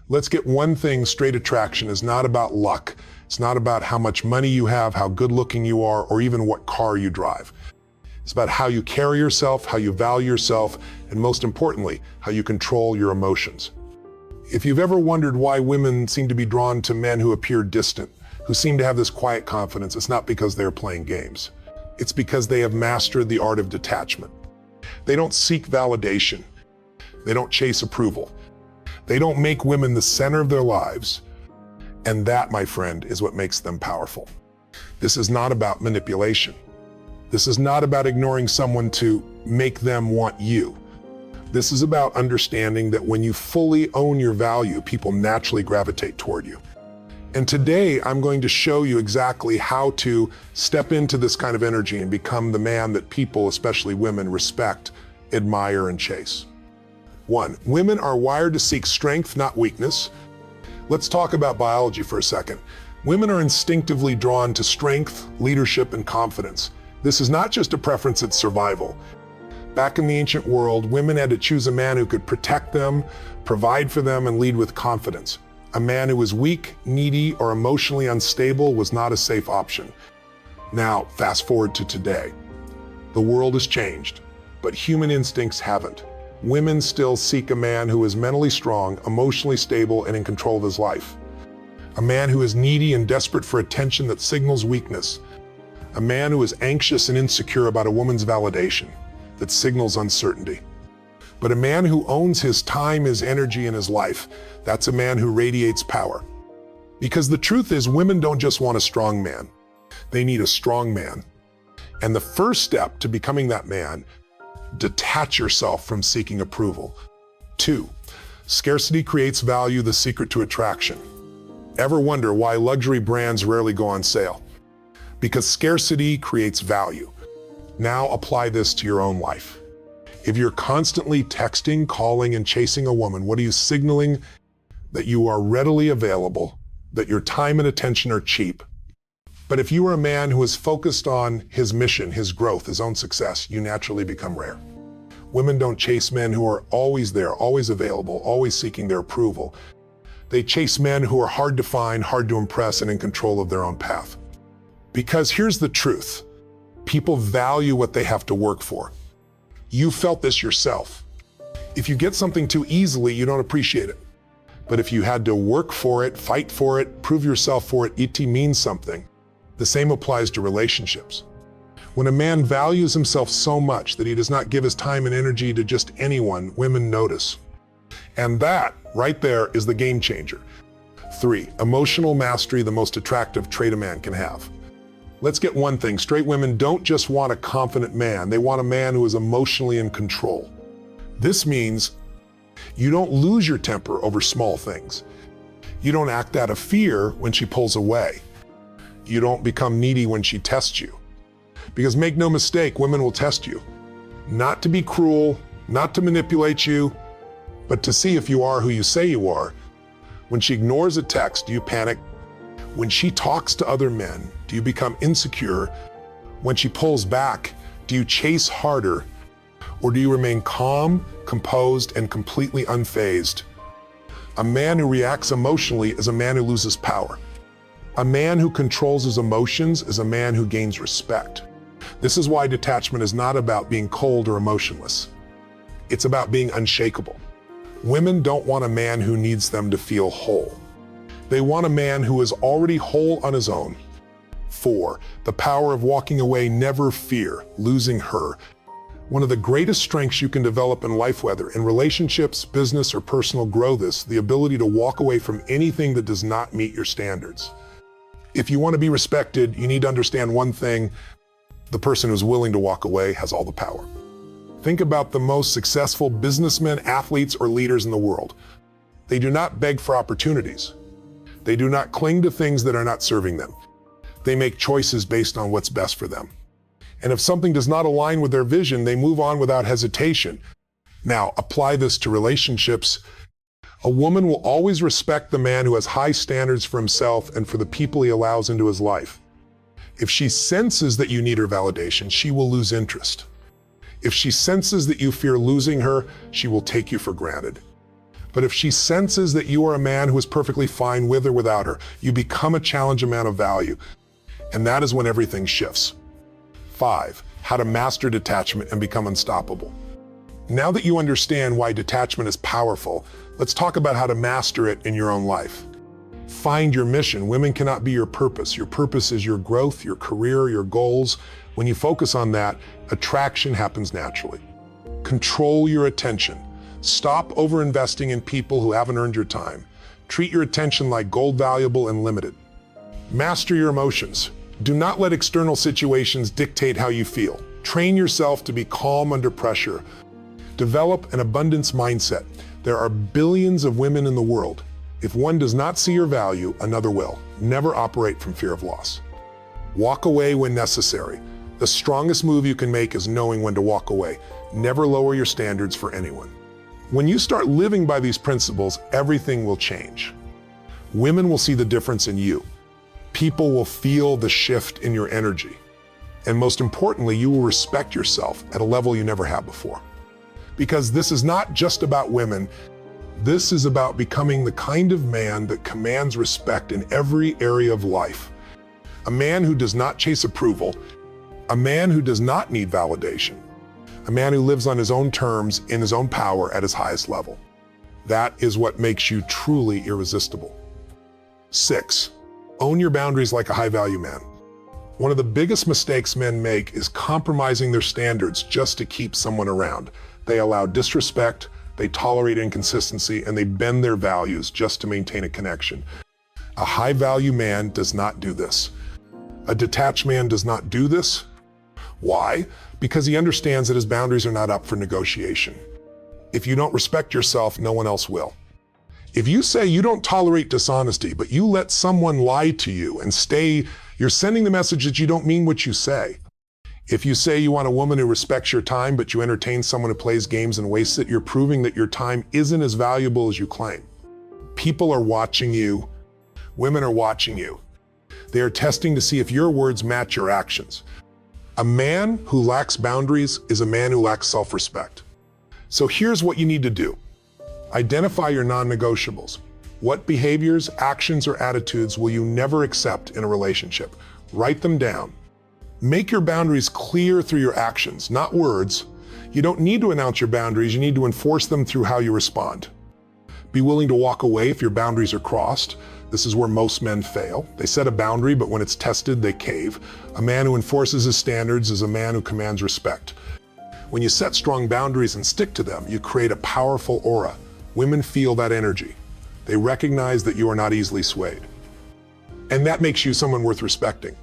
Let's get one thing straight: attraction is not about luck. It's not about how much money you have, how good looking you are, or even what car you drive. It's about how you carry yourself, how you value yourself, and most importantly, how you control your emotions. If you've ever wondered why women seem to be drawn to men who appear distant, who seem to have this quiet confidence, it's not because they're playing games. It's because they have mastered the art of detachment. They don't seek validation. They don't chase approval. They don't make women the center of their lives. And that, my friend, is what makes them powerful. This is not about manipulation. This is not about ignoring someone to make them want you. This is about understanding that when you fully own your value, people naturally gravitate toward you. And today, I'm going to show you exactly how to step into this kind of energy and become the man that people, especially women, respect, admire, and chase. 1. Women are wired to seek strength, not weakness. Let's talk about biology for a second. Women are instinctively drawn to strength, leadership, and confidence. This is not just a preference, it's survival. Back in the ancient world, women had to choose a man who could protect them, provide for them, and lead with confidence. A man who was weak, needy, or emotionally unstable was not a safe option. Now, fast forward to today. The world has changed, but human instincts haven't. Women still seek a man who is mentally strong, emotionally stable, and in control of his life. A man who is needy and desperate for attention that signals weakness. A man who is anxious and insecure about a woman's validation that signals uncertainty. But a man who owns his time, his energy, and his life, that's a man who radiates power. Because the truth is, women don't just want a strong man. They need a strong man. And the first step to becoming that man, detach yourself from seeking approval. 2. Scarcity creates value, the secret to attraction. Ever wonder why luxury brands rarely go on sale? Because scarcity creates value. Now apply this to your own life. If you're constantly texting, calling, and chasing a woman, what are you signaling? That you are readily available, that your time and attention are cheap. But if you are a man who is focused on his mission, his growth, his own success, you naturally become rare. Women don't chase men who are always there, always available, always seeking their approval. They chase men who are hard to find, hard to impress, and in control of their own path. Because here's the truth. People value what they have to work for. You felt this yourself. If you get something too easily, you don't appreciate it. But if you had to work for it, fight for it, prove yourself for it, it means something. The same applies to relationships. When a man values himself so much that he does not give his time and energy to just anyone, women notice. And that, right there, is the game changer. 3. Emotional mastery, the most attractive trait a man can have. Let's get one thing straight: women don't just want a confident man, they want a man who is emotionally in control. This means you don't lose your temper over small things. You don't act out of fear when she pulls away. You don't become needy when she tests you. Because make no mistake, women will test you. Not to be cruel, not to manipulate you, but to see if you are who you say you are. When she ignores a text, do you panic? When she talks to other men, do you become insecure? When she pulls back, do you chase harder? Or do you remain calm, composed, and completely unfazed? A man who reacts emotionally is a man who loses power. A man who controls his emotions is a man who gains respect. This is why detachment is not about being cold or emotionless. It's about being unshakable. Women don't want a man who needs them to feel whole. They want a man who is already whole on his own. 4. The power of walking away, never fear losing her. One of the greatest strengths you can develop in life, whether in relationships, business, or personal growth, the ability to walk away from anything that does not meet your standards. If you want to be respected, you need to understand one thing: the person who's willing to walk away has all the power. Think about the most successful businessmen, athletes, or leaders in the world. They do not beg for opportunities. They do not cling to things that are not serving them. They make choices based on what's best for them. And if something does not align with their vision, they move on without hesitation. Now, apply this to relationships. A woman will always respect the man who has high standards for himself and for the people he allows into his life. If she senses that you need her validation, she will lose interest. If she senses that you fear losing her, she will take you for granted. But if she senses that you are a man who is perfectly fine with or without her, you become a challenging man of value. And that is when everything shifts. 5. How to master detachment and become unstoppable. Now that you understand why detachment is powerful, let's talk about how to master it in your own life. Find your mission. Women cannot be your purpose. Your purpose is your growth, your career, your goals. When you focus on that, attraction happens naturally. Control your attention. Stop over-investing in people who haven't earned your time. Treat your attention like gold, valuable, and limited. Master your emotions. Do not let external situations dictate how you feel. Train yourself to be calm under pressure. Develop an abundance mindset. There are billions of women in the world. If one does not see your value, another will. Never operate from fear of loss. Walk away when necessary. The strongest move you can make is knowing when to walk away. Never lower your standards for anyone. When you start living by these principles, everything will change. Women will see the difference in you. People will feel the shift in your energy. And most importantly, you will respect yourself at a level you never have before. Because this is not just about women. This is about becoming the kind of man that commands respect in every area of life. A man who does not chase approval. A man who does not need validation. A man who lives on his own terms, in his own power, at his highest level. That is what makes you truly irresistible. 6. Own your boundaries like a high-value man. One of the biggest mistakes men make is compromising their standards just to keep someone around. They allow disrespect, they tolerate inconsistency, and they bend their values just to maintain a connection. A high-value man does not do this. A detached man does not do this. Why? Because he understands that his boundaries are not up for negotiation. If you don't respect yourself, no one else will. If you say you don't tolerate dishonesty, but you let someone lie to you and you're sending the message that you don't mean what you say. If you say you want a woman who respects your time, but you entertain someone who plays games and wastes it, you're proving that your time isn't as valuable as you claim. People are watching you. Women are watching you. They are testing to see if your words match your actions. A man who lacks boundaries is a man who lacks self-respect. So here's what you need to do. Identify your non-negotiables. What behaviors, actions, or attitudes will you never accept in a relationship? Write them down. Make your boundaries clear through your actions, not words. You don't need to announce your boundaries, you need to enforce them through how you respond. Be willing to walk away if your boundaries are crossed. This is where most men fail. They set a boundary, but when it's tested, they cave. A man who enforces his standards is a man who commands respect. When you set strong boundaries and stick to them, you create a powerful aura. Women feel that energy. They recognize that you are not easily swayed. And that makes you someone worth respecting.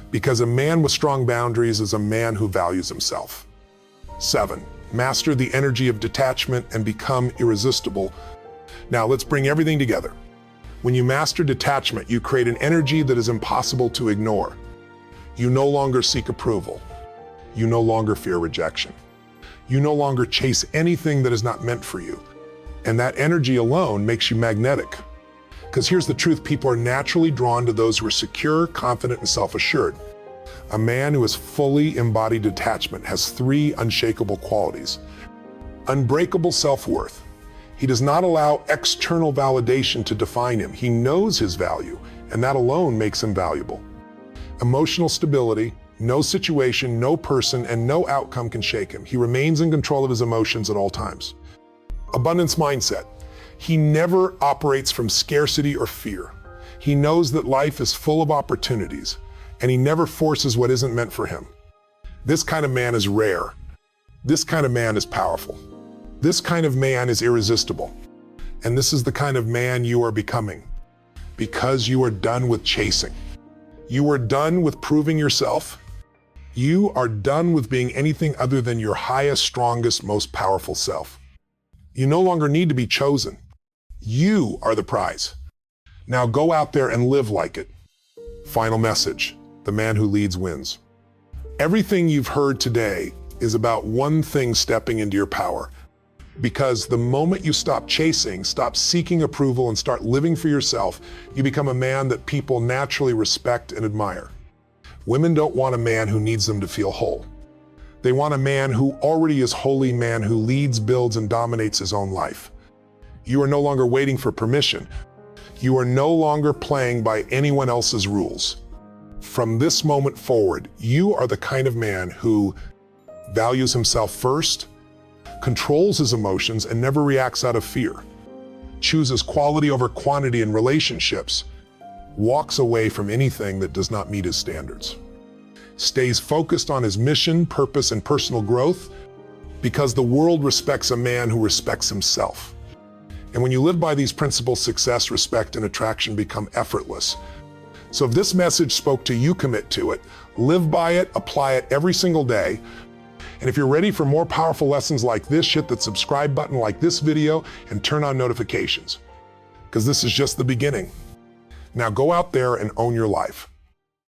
Because a man with strong boundaries is a man who values himself. 7. Master the energy of detachment and become irresistible. Now let's bring everything together. When you master detachment, you create an energy that is impossible to ignore. You no longer seek approval. You no longer fear rejection. You no longer chase anything that is not meant for you. And that energy alone makes you magnetic. Because here's the truth, people are naturally drawn to those who are secure, confident, and self-assured. A man who has fully embodied detachment has 3 unshakable qualities. Unbreakable self-worth. He does not allow external validation to define him. He knows his value, and that alone makes him valuable. Emotional stability. No situation, no person, and no outcome can shake him. He remains in control of his emotions at all times. Abundance mindset. He never operates from scarcity or fear. He knows that life is full of opportunities, and he never forces what isn't meant for him. This kind of man is rare. This kind of man is powerful. This kind of man is irresistible. And this is the kind of man you are becoming, because you are done with chasing. You are done with proving yourself. You are done with being anything other than your highest, strongest, most powerful self. You no longer need to be chosen. You are the prize. Now go out there and live like it. Final message: the man who leads wins. Everything you've heard today is about one thing: stepping into your power. Because the moment you stop chasing, stop seeking approval, and start living for yourself, you become a man that people naturally respect and admire. Women don't want a man who needs them to feel whole. They want a man who already is wholly, man who leads, builds, and dominates his own life. You are no longer waiting for permission. You are no longer playing by anyone else's rules. From this moment forward, you are the kind of man who values himself first, controls his emotions, and never reacts out of fear, chooses quality over quantity in relationships, walks away from anything that does not meet his standards, stays focused on his mission, purpose, and personal growth, because the world respects a man who respects himself. And when you live by these principles, success, respect, and attraction become effortless. So if this message spoke to you, commit to it, live by it, apply it every single day. And if you're ready for more powerful lessons like this, hit that subscribe button, like this video, and turn on notifications, because this is just the beginning. Now go out there and own your life.